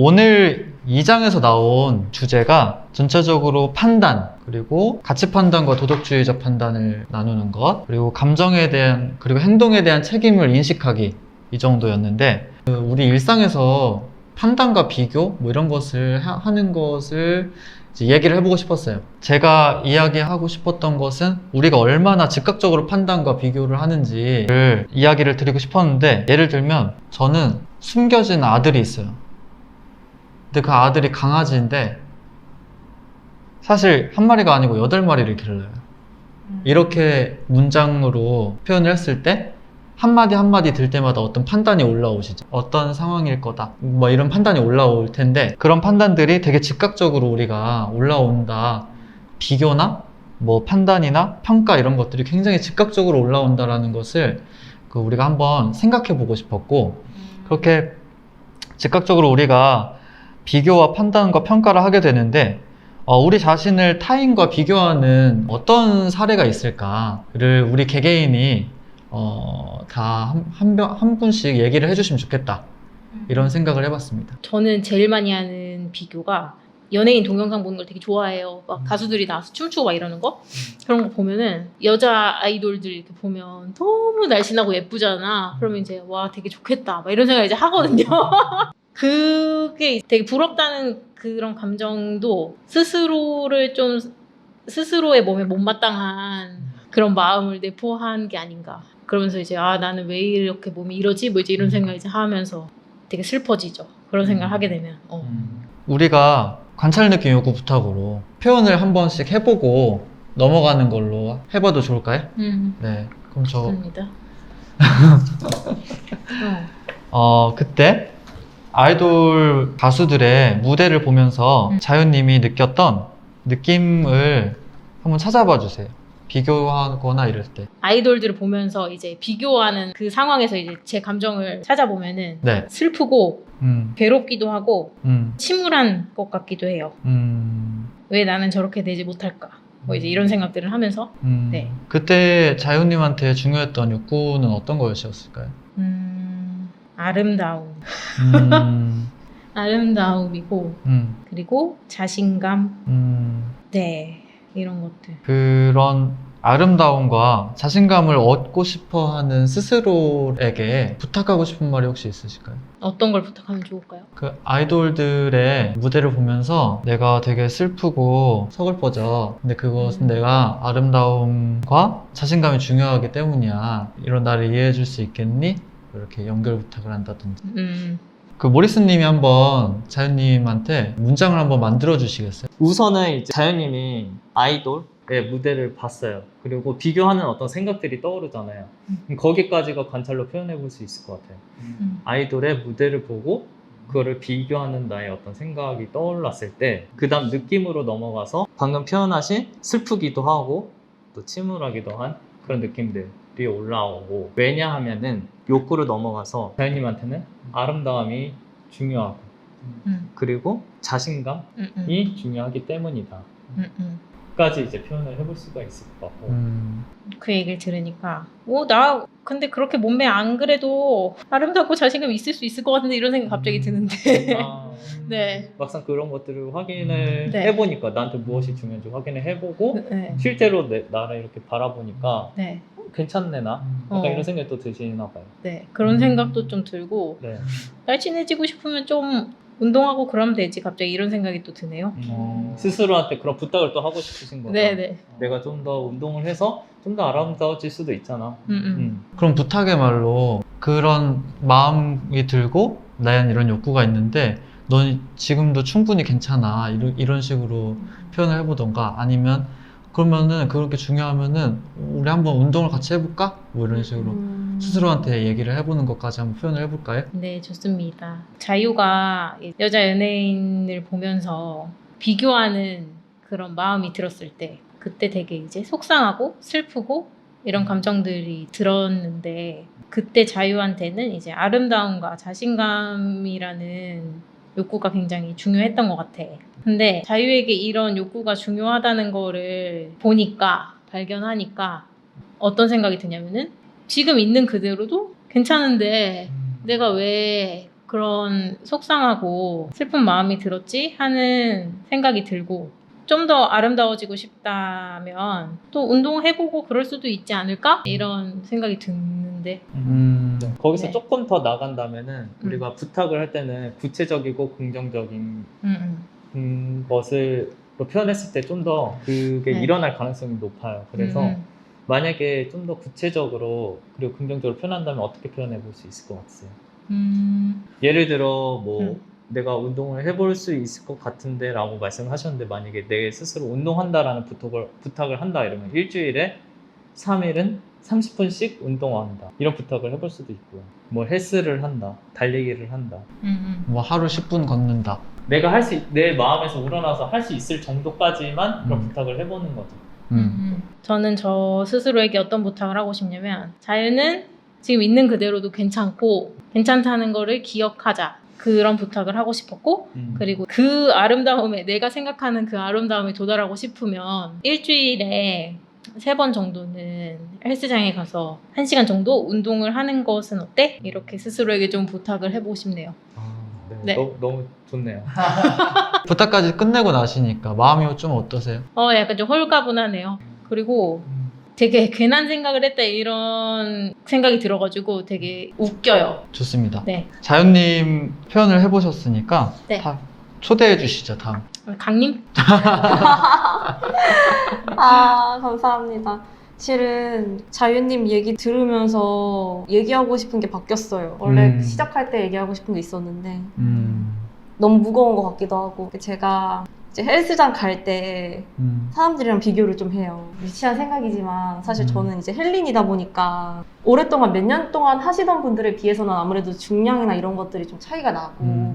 오늘 2장에서 나온 주제가 전체적으로 판단, 그리고 가치 판단과 도덕주의적 판단을 나누는 것, 그리고 감정에 대한, 그리고 행동에 대한 책임을 인식하기, 이 정도였는데, 우리 일상에서 판단과 비교, 뭐 이런 것을 하는 것을 이제 얘기를 해보고 싶었어요. 제가 이야기하고 싶었던 것은 우리가 얼마나 즉각적으로 판단과 비교를 하는지를 이야기를 드리고 싶었는데, 예를 들면 저는 숨겨진 아들이 있어요. 근데 그 아들이 강아지인데 사실 한 마리가 아니고 8마리를 길러요. 이렇게 문장으로 표현을 했을 때 한마디 한마디 들 때마다 어떤 판단이 올라오시죠. 어떤 상황일 거다, 뭐 이런 판단이 올라올 텐데, 그런 판단들이 되게 즉각적으로 우리가 올라온다. 비교나 뭐 판단이나 평가 이런 것들이 굉장히 즉각적으로 올라온다라는 것을 우리가 한번 생각해 보고 싶었고, 그렇게 즉각적으로 우리가 비교와 판단과 평가를 하게 되는데, 우리 자신을 타인과 비교하는 어떤 사례가 있을까를 우리 개개인이 다 한 분씩 얘기를 해주시면 좋겠다, 이런 생각을 해봤습니다. 저는 제일 많이 하는 비교가 연예인 동영상 보는 걸 되게 좋아해요. 막 가수들이 나와서 춤추고 막 이러는 거? 그런 거 보면은 여자 아이돌들 이렇게 보면 너무 날씬하고 예쁘잖아. 그러면 이제 와 되게 좋겠다 막 이런 생각 이제 하거든요. 그게 되게 부럽다는 그런 감정도 스스로를 좀 스스로의 몸에 못마땅한 그런 마음을 내포한 게 아닌가. 그러면서 이제 나는 왜 이렇게 몸이 이러지? 뭐 이제 이런 생각 이제 하면서 되게 슬퍼지죠. 그런 생각을 하게 되면. 우리가 관찰 느낌 요구 부탁으로 표현을 한 번씩 해보고 넘어가는 걸로 해봐도 좋을까요? 네, 그럼 좋습니다. 그때 아이돌 가수들의 무대를 보면서 자유님이 느꼈던 느낌을 한번 찾아봐 주세요. 비교하거나 이럴 때. 아이돌들을 보면서 이제 비교하는 그 상황에서 이제 제 감정을 찾아보면은 네. 슬프고 괴롭기도 하고 침울한 것 같기도 해요. 왜 나는 저렇게 되지 못할까? 뭐 이제 이런 생각들을 하면서 네. 그때 자유님한테 중요했던 욕구는 어떤 거였을까요? 아름다움. 아름다움이고 그리고 자신감. 네. 이런 것들. 그런 아름다움과 자신감을 얻고 싶어 하는 스스로에게 부탁하고 싶은 말이 혹시 있으실까요? 어떤 걸 부탁하면 좋을까요? 그 아이돌들의 무대를 보면서 내가 되게 슬프고 서글퍼져. 근데 그것은 내가 아름다움과 자신감이 중요하기 때문이야. 이런 나를 이해해 줄 수 있겠니? 이렇게 연결 부탁을 한다든지. 그 모리스님이 한번 자연님한테 문장을 한번 만들어 주시겠어요? 우선은 이제 자연님이 아이돌의 무대를 봤어요. 그리고 비교하는 어떤 생각들이 떠오르잖아요. 거기까지가 관찰로 표현해 볼 수 있을 것 같아요. 아이돌의 무대를 보고 그거를 비교하는 나의 어떤 생각이 떠올랐을 때, 그 다음 느낌으로 넘어가서 방금 표현하신 슬프기도 하고 또 침울하기도 한 그런 느낌들이 올라오고, 왜냐하면은 욕구로 넘어가서 자연님한테는 아름다움이 중요하고 그리고 자신감이 중요하기 때문이다 까지 이제 표현을 해볼 수가 있을 것 같고, 그 얘기를 들으니까 나 근데 그렇게 몸매 안 그래도 아름답고 자신감 있을 수 있을 것 같은데 이런 생각 갑자기 드는데 네. 막상 그런 것들을 확인을 네. 해보니까 나한테 무엇이 중요한지 확인을 해보고 네. 실제로 나를 이렇게 바라보니까 네. 괜찮네 나? 약간 이런 생각이 또 드시나 봐요. 네. 그런 생각도 좀 들고 네. 날씬해지고 싶으면 좀 운동하고 그러면 되지, 갑자기 이런 생각이 또 드네요. 스스로한테 그런 부탁을 또 하고 싶으신 거죠. 네네. 내가 좀 더 운동을 해서 좀 더 아름다워질 수도 있잖아. 그럼 부탁의 말로 그런 마음이 들고 난 이런 욕구가 있는데 넌 지금도 충분히 괜찮아, 이런 식으로 표현을 해보던가, 아니면 그러면은 그렇게 중요하면은 우리 한번 운동을 같이 해볼까? 뭐 이런 식으로 스스로한테 얘기를 해보는 것까지 한번 표현을 해볼까요? 네, 좋습니다. 자유가 여자 연예인을 보면서 비교하는 그런 마음이 들었을 때, 그때 되게 이제 속상하고 슬프고 이런 감정들이 들었는데, 그때 자유한테는 이제 아름다움과 자신감이라는 욕구가 굉장히 중요했던 것 같아. 근데 자유에게 이런 욕구가 중요하다는 거를 보니까, 발견하니까 어떤 생각이 드냐면은 지금 있는 그대로도 괜찮은데 내가 왜 그런 속상하고 슬픈 마음이 들었지 하는 생각이 들고 좀 더 아름다워지고 싶다면 또 운동해보고 그럴 수도 있지 않을까? 이런 생각이 드는데 거기서 네. 조금 더 나간다면은 우리가 부탁을 할 때는 구체적이고 긍정적인 것을 표현했을 때 좀 더 그게 네. 일어날 가능성이 높아요. 그래서 만약에 좀 더 구체적으로 그리고 긍정적으로 표현한다면 어떻게 표현해 볼 수 있을 것 같으세요? 예를 들어 뭐 내가 운동을 해볼 수 있을 것 같은데 라고 말씀을 하셨는데 만약에 내 스스로 운동한다라는 부탁을 한다 이러면 일주일에 3일은 30분씩 운동한다 이런 부탁을 해볼 수도 있고요. 뭐 헬스를 한다, 달리기를 한다. 뭐 하루 10분 걷는다. 내가 내 마음에서 우러나서 할 수 있을 정도까지만 그런 부탁을 해보는 거죠. 저는 저 스스로에게 어떤 부탁을 하고 싶냐면 자유는 지금 있는 그대로도 괜찮고 괜찮다는 거를 기억하자 그런 부탁을 하고 싶었고 그리고 그 아름다움에 내가 생각하는 그 아름다움에 도달하고 싶으면 일주일에 3번 정도는 헬스장에 가서 1시간 정도 운동을 하는 것은 어때? 이렇게 스스로에게 좀 부탁을 해보고 싶네요. 네. 네. 너무 좋네요. 부탁까지 끝내고 나시니까 마음이 좀 어떠세요? 약간 좀 홀가분하네요. 그리고 되게 괜한 생각을 했다 이런 생각이 들어가지고 되게 웃겨요. 좋습니다. 네. 자연님 표현을 해보셨으니까 네. 다 초대해 주시죠, 다음. 강님? 아, 감사합니다. 실은 자유님 얘기 들으면서 얘기하고 싶은 게 바뀌었어요. 원래 시작할 때 얘기하고 싶은 게 있었는데 너무 무거운 것 같기도 하고 제가 이제 헬스장 갈 때 사람들이랑 비교를 좀 해요. 유치한 생각이지만 사실 저는 이제 헬린이다 보니까 오랫동안 몇 년 동안 하시던 분들에 비해서는 아무래도 중량이나 이런 것들이 좀 차이가 나고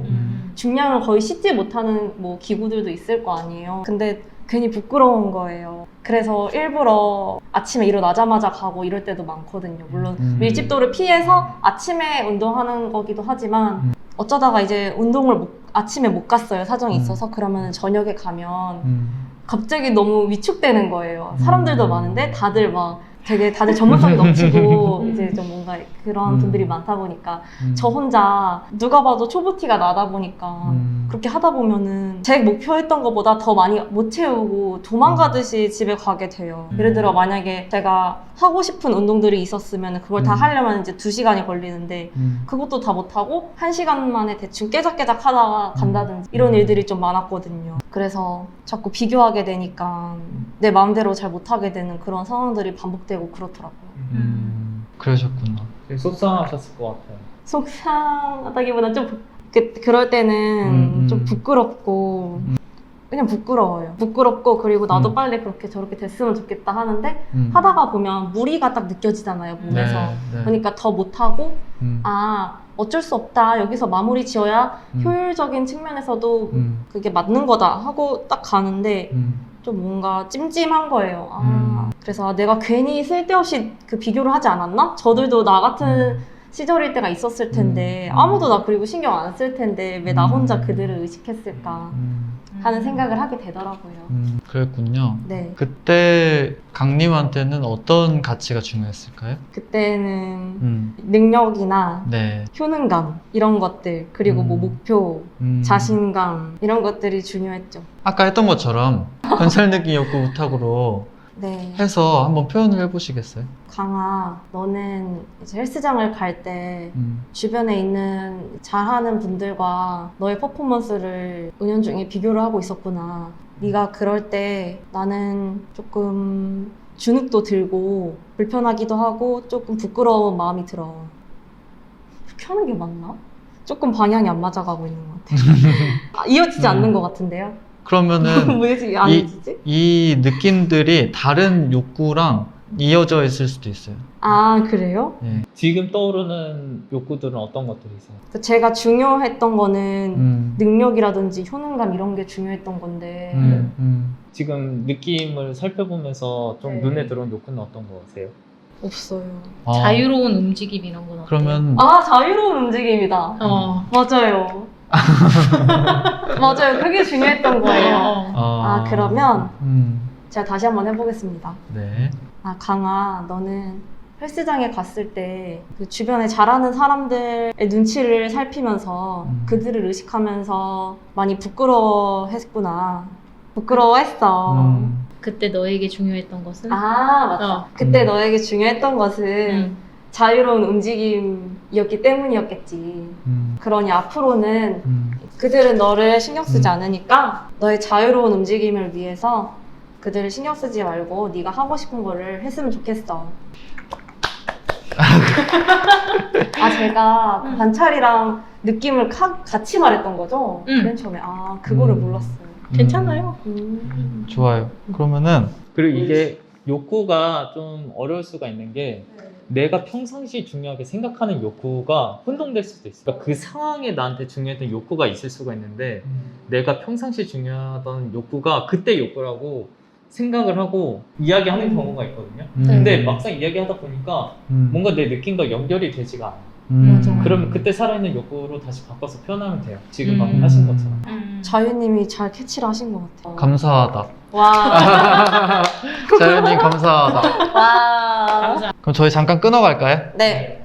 중량을 거의 씻지 못하는 뭐 기구들도 있을 거 아니에요. 근데 괜히 부끄러운 거예요. 그래서 일부러 아침에 일어나자마자 가고 이럴 때도 많거든요. 물론 밀집도를 피해서 아침에 운동하는 거기도 하지만 어쩌다가 이제 운동을 아침에 못 갔어요. 사정이 있어서. 그러면 저녁에 가면 갑자기 너무 위축되는 거예요. 사람들도 많은데 다들 전문성이 넘치고 이제 좀 뭔가 그런 분들이 많다 보니까 저 혼자 누가 봐도 초보티가 나다 보니까 그렇게 하다 보면은 제 목표했던 것보다 더 많이 못 채우고 도망가듯이 집에 가게 돼요. 예를 들어 만약에 제가 하고 싶은 운동들이 있었으면 그걸 다 하려면 이제 2시간이 걸리는데 그것도 다 못하고 1시간 만에 대충 깨작깨작 하다가 간다든지 이런 일들이 좀 많았거든요. 그래서 자꾸 비교하게 되니까 내 마음대로 잘 못하게 되는 그런 상황들이 반복되고 그렇더라고요. 그러셨구나. 속상하셨을 것 같아요. 속상하다기보다 좀 그럴 때는 좀 부끄럽고 그냥 부끄러워요. 부끄럽고 그리고 나도 빨리 그렇게 저렇게 됐으면 좋겠다 하는데 하다가 보면 무리가 딱 느껴지잖아요, 몸에서. 네. 그러니까 더 못하고 어쩔 수 없다. 여기서 마무리 지어야 효율적인 측면에서도 그게 맞는 거다 하고 딱 가는데 좀 뭔가 찜찜한 거예요. 그래서 내가 괜히 쓸데없이 그 비교를 하지 않았나? 저들도 나 같은 시절일 때가 있었을 텐데 아무도 나 그리고 신경 안 쓸 텐데 왜 나 혼자 그들을 의식했을까 하는 생각을 하게 되더라고요. 그랬군요. 네. 그때 강님한테는 어떤 가치가 중요했을까요? 그때는 능력이나 네. 효능감 이런 것들 그리고 뭐 목표, 자신감 이런 것들이 중요했죠. 아까 했던 것처럼 건설 느낌 욕구 부탁으로 네. 해서 한번 표현을 해보시겠어요? 강아, 너는 이제 헬스장을 갈 때 주변에 있는 잘하는 분들과 너의 퍼포먼스를 은연중에 비교를 하고 있었구나. 네가 그럴 때 나는 조금 주눅도 들고 불편하기도 하고 조금 부끄러운 마음이 들어. 이렇게 하는 게 맞나? 조금 방향이 안 맞아가고 있는 것 같아요. 이어지지 않는 것 같은데요? 그러면은 왜 안 이어지지? 이 느낌들이 다른 욕구랑 이어져 있을 수도 있어요. 아, 그래요? 네. 지금 떠오르는 욕구들은 어떤 것들이 있어요? 제가 중요했던 거는 능력이라든지 효능감 이런 게 중요했던 건데 지금 느낌을 살펴보면서 좀 네. 눈에 들어온 욕구는 어떤 거세요? 없어요. 자유로운 움직임 이런 건 어때요? 그러면 자유로운 움직임이다. 맞아요. 맞아요. 그게 중요했던 거예요. 그러면 제가 다시 한번 해보겠습니다. 네. 강아, 너는 헬스장에 갔을 때 그 주변에 잘하는 사람들의 눈치를 살피면서 그들을 의식하면서 많이 부끄러워했구나. 부끄러워했어. 그때 너에게 중요했던 것은? 아, 맞다. 그때 너에게 중요했던 것은 자유로운 움직임이었기 때문이었겠지. 그러니 앞으로는 그들은 너를 신경 쓰지 않으니까 너의 자유로운 움직임을 위해서 그들을 신경 쓰지 말고 네가 하고 싶은 거를 했으면 좋겠어. 아, 제가 그 관찰이랑 느낌을 같이 말했던 거죠? 맨 처음에. 아, 그거를 몰랐어요. 괜찮아요. 좋아요. 그러면은 그리고 이게 욕구가 좀 어려울 수가 있는 게 내가 평상시 중요하게 생각하는 욕구가 혼동될 수도 있어. 그러니까 그 상황에 나한테 중요했던 욕구가 있을 수가 있는데 내가 평상시 중요하던 욕구가 그때 욕구라고 생각을 하고 이야기하는 경우가 있거든요. 근데 막상 이야기하다 보니까 뭔가 내 느낌과 연결이 되지가 않아요. 맞아. 그러면 그때 살아있는 욕구로 다시 바꿔서 표현하면 돼요. 지금 방금 하신 것처럼. 자유님이 잘 캐치를 하신 것 같아요. 감사하다. 와. 자연님 감사하다. 와. 그럼 저희 잠깐 끊어갈까요? 네.